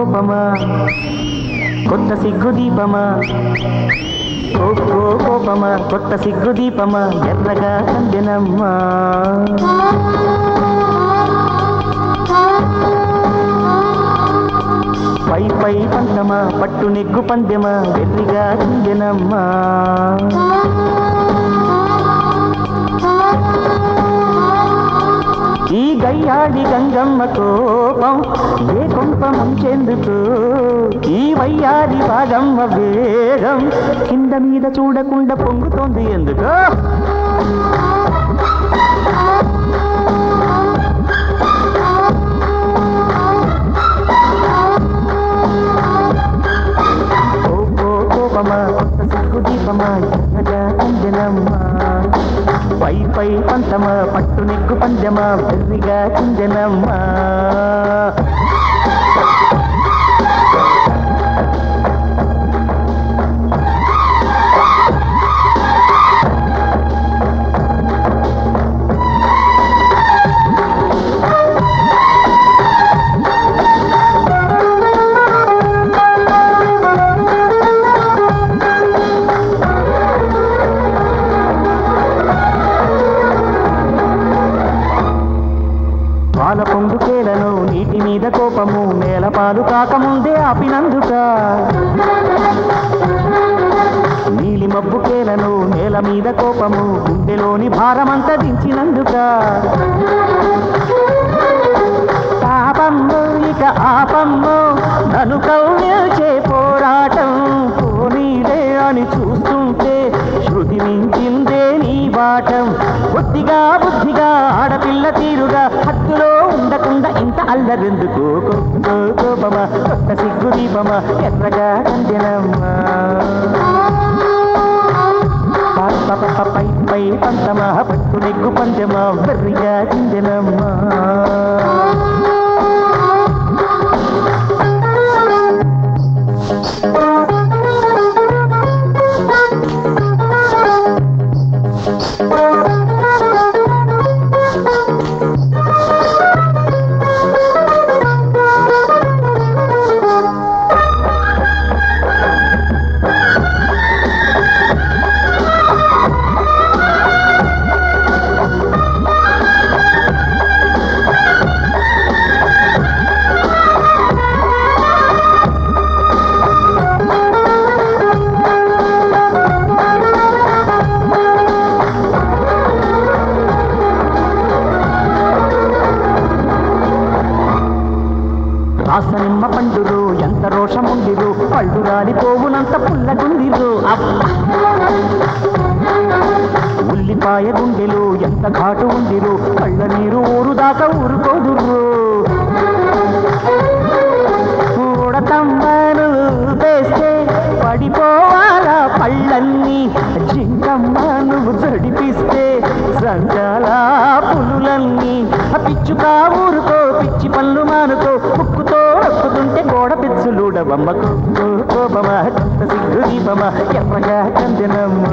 కోపమా కొత్త సిగ్గు దీపమా కోపమా కొత్త సిగ్గు దీపమా ఎర్రగా కందెనమ్మా పై పై పంతమా పట్టు నెగ్గు పందెమా వెర్రిగా చిందెనమ్మా ఈ గయ్యాడి గంగమ్మ కోపం ఏ కొంప ముంచెందుకు ఈ వయ్యారి బాగమ్మ వేగం కింద మీద చూడకుండా పొంగుతోంది ఎందుకు కోపమా కొత్త సిగ్గు దీపమా ఎర్రగా కందెనమ్మా పై పై పంతమా పట్టు నెగ్గు పందెమా వెర్రిగా చిందెనమ్మా పాల పొంగుకేలను నీటి మీద కోపము నేల పాలు కాకముందే ఆపినందుక నీలి మబ్బుకేలను నేల మీద కోపము గుండెలోని భారమంతా దించినందుక పాపమ్ము ఇక ఆపమ్ము నన్ను కవ్విల్చే పోరాటం పోనీలే అని చూస్తుంటే శృతి మించిందే నీ బాటం బుద్ధిగా ఆడపిల్ల తీరుగా హద్దులో ఉండకుండా ఇంత అల్లరెందుకు కోపమా కొత్త సిగ్గు దీపమా ఎర్రగా కందెనమ్మా పై పై పంతమా పట్టు నెగ్గు పందెమా వెర్రిగా చిందెనమ్మా రాసనిమ్మ పండురు ఎంత రోషముండిరు పళ్ళు రాలిపోవునంత పుల్లగుండిరు ఉల్లిపాయ గుండెలు ఎంత ఘాటు ఉండిరు కళ్ళ నీరు ఊరు దాకా ఊరుకోదురు కూడతమ్మను వేస్తే పడిపోవాలా పళ్ళన్నీ జింకమ్మ నువ్వు జడిపిస్తే సంచాల పులులన్నీ పిచ్చుకా ఊరుకో పిచ్చి పళ్ళు మానుకో ముక్కుతో రొక్కుతుంటే గోడ పిచ్చులుడవమ్మకు కోపమా కొత్త సిగ్గు దీపమా ఎర్రగా కందెనమ్మ